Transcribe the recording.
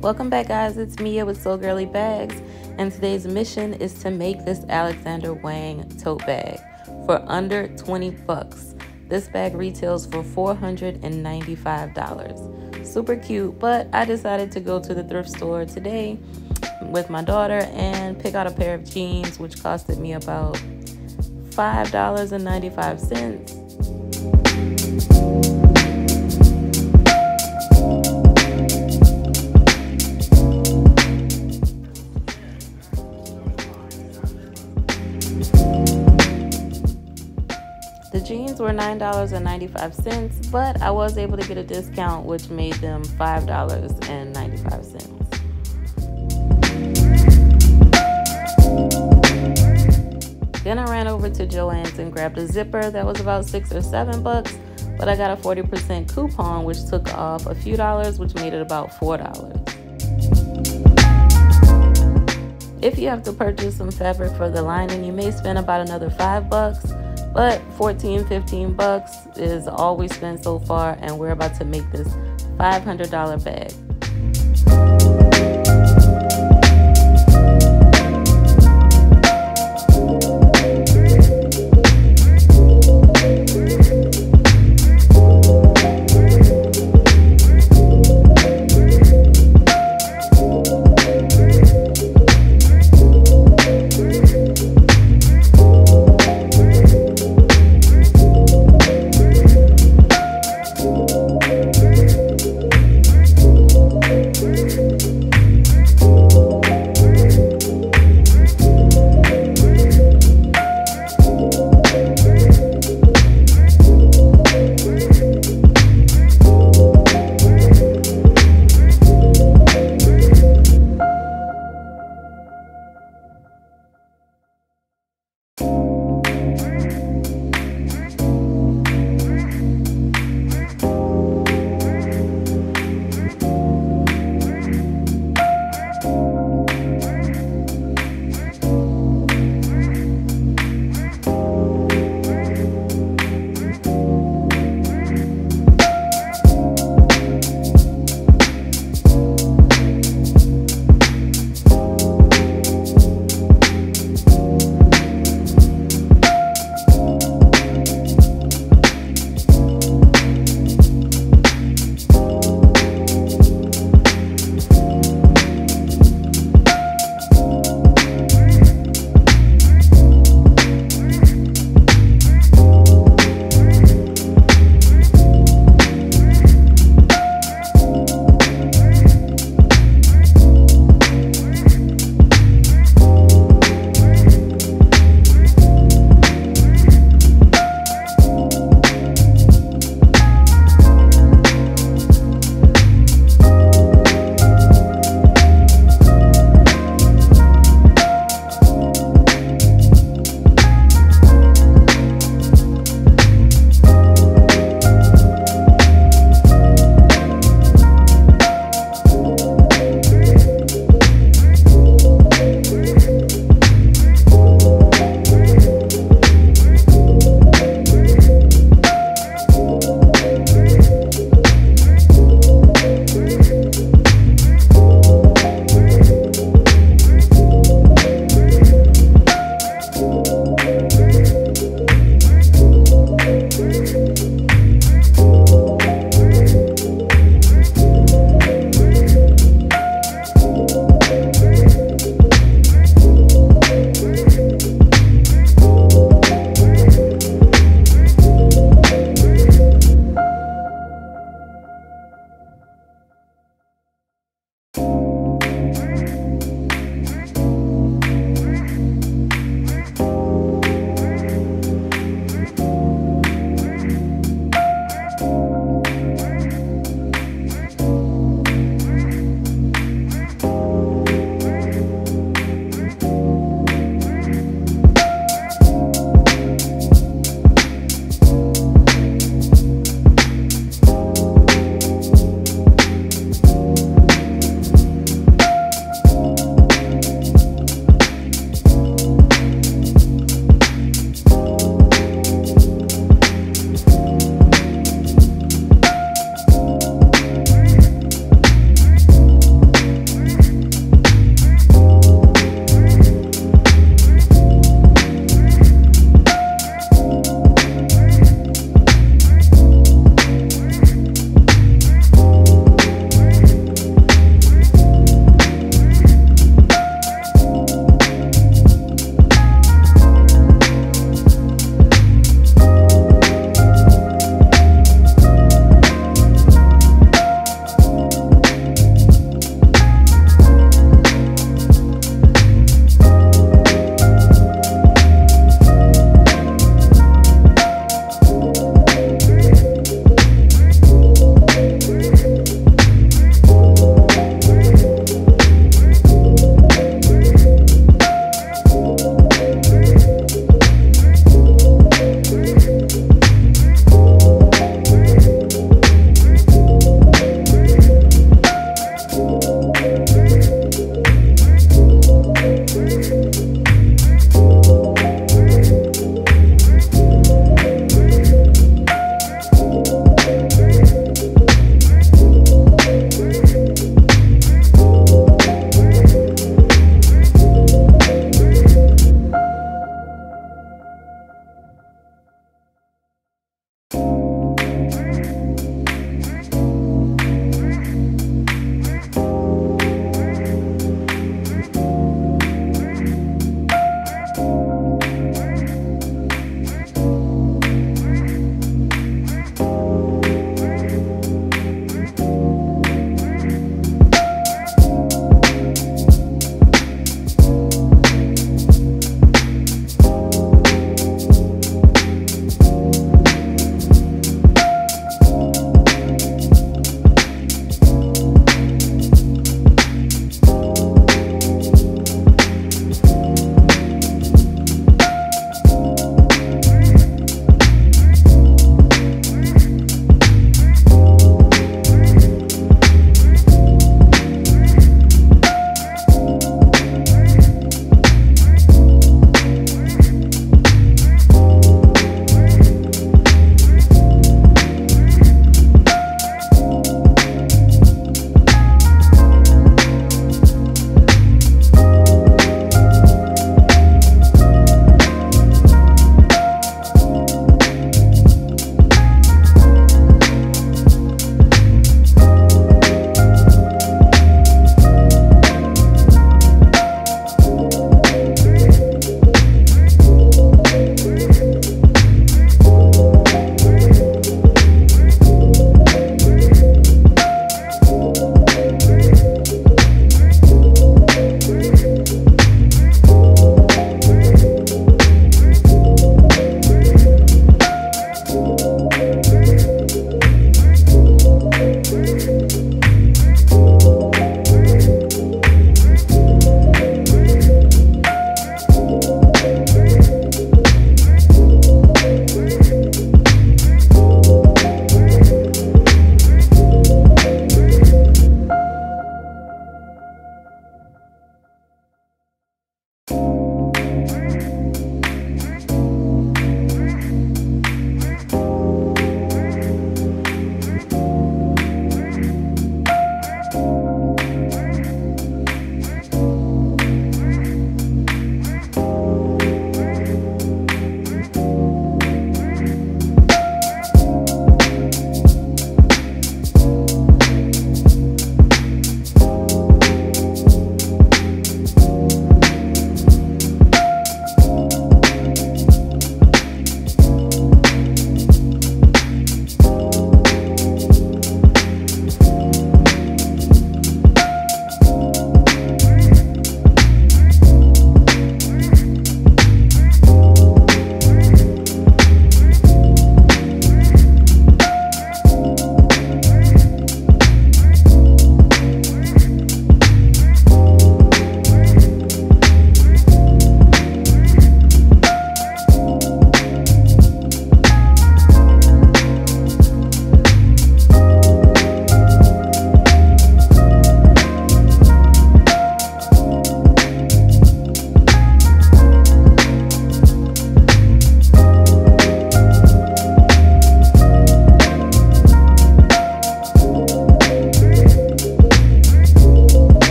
Welcome back, guys. It's Mia with So Girly Bags, and today's mission is to make this Alexander Wang tote bag for under 20 bucks. This bag retails for $495. Super cute, but I decided to go to the thrift store today with my daughter and pick out a pair of jeans, which costed me about $5.95. The jeans were $9.95, but I was able to get a discount, which made them $5.95. Then I ran over to Joann's and grabbed a zipper that was about $6 or $7, but I got a 40% coupon, which took off a few dollars, which made it about $4. If you have to purchase some fabric for the lining, you may spend about another $5, but $14-15 is all we spent so far, and we're about to make this $500 bag.